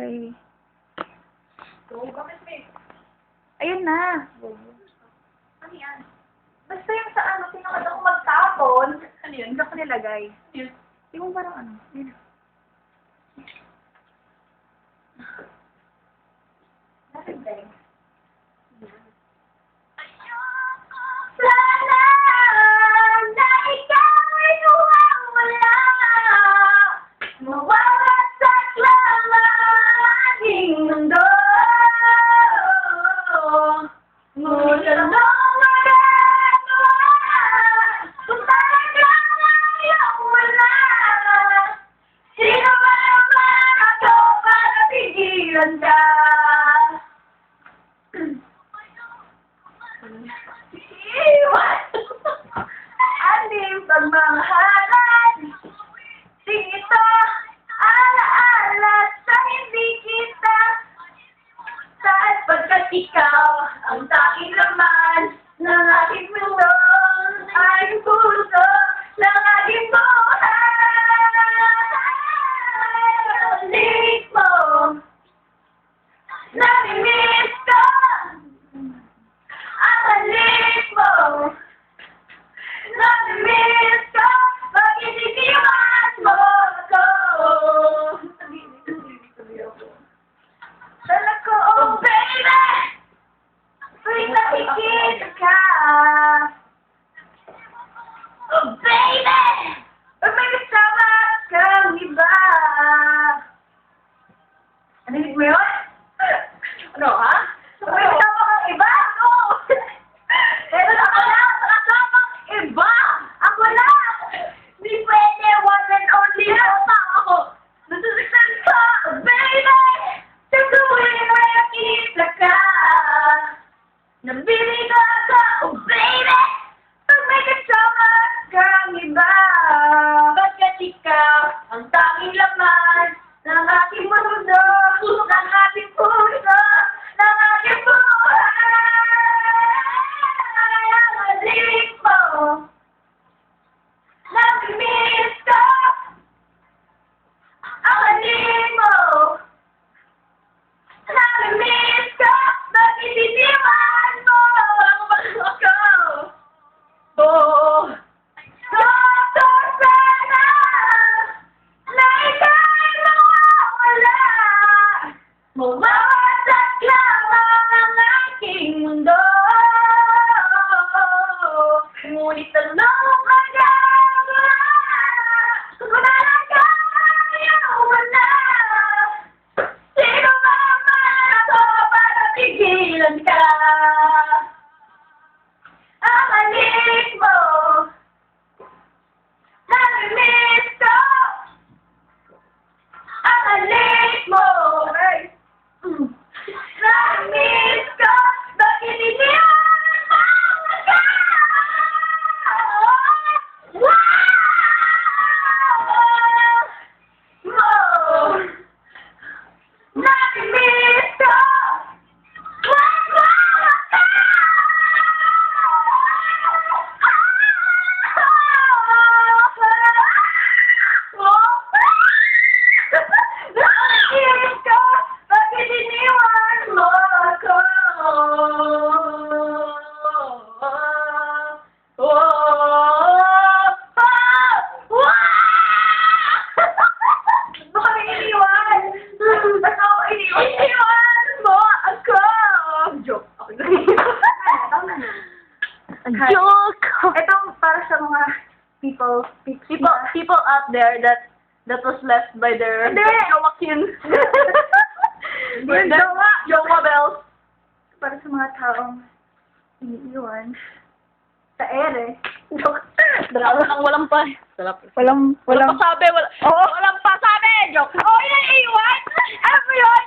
Okay. So, bakit may... Ayun na. Ano yan? Basta yung sa ano, tinakad ako magtapon. Ano yun? Hindi ko nilagay. Yun. Yung parang ano. Yun. Nasibdeng. Sana na ikaw ay nawawala. Mawawasak lang ang ating mundo. Mula nung magagawa, kung talagang ayaw wala. Sino ba naman ako para pigilan ka? Iwan ating pagmamahalan. Dito, alaala sa hindi kita. Saan pagkat ikaw ang tanging laman ng aking mundo, ay puso ng aking buhay. Ulit mo, namimiss ko. Ang halik mo, namimiss ko. Bakit iniwan mo ako? Dala ko, oh baby, tuwing nakikita ka. Oh baby, pag may kasama kang iba. Narinig mo yun? Ano, ha? Pag may kasama kang iba, ano? Pero ako lang, kasama kang iba. Ako lang. Hindi pwede, one and only. Nasa ako. Nasasaktan ka, oh baby. Sa tuwing may nakita ka. Nabili ka ka, oh baby. Pag may kasama kang iba. Bakit ikaw ang tanging laman ng aking mundo, ng aking puso, ng aking buhay. Ang halik mo, namimiss ko. Ang halik mo, namimiss ko. Bakit iniwan mo ako? Oh, gusto sana na ika'y mawawala. Mawawasak lang ang aking mundo. Ngunit anong magagawa kung wala ka, ayaw wala. Sino ba man ako para pigilan ka? Ang halik mo, namimiss ko. Ang halik mo, namimiss ko. Bakit iniwan mo ako? Namimiss ko. Bakit iniwan mo ako? Bakit iniwan? Ba't ako iniwan? Iniwan mo ako! Joke. Tama na. Joke! Ito para sa mga People out there that was left by their Hindi! Joaquin. Yung jowa. Jowa bells. Para sa mga taong iniiwan sa ere. Joke. Drama ang walang pa. Walang Walang pasabi. Oo. Walang pasabi. Joke. Oh, yun, iwan! Ano mo yun?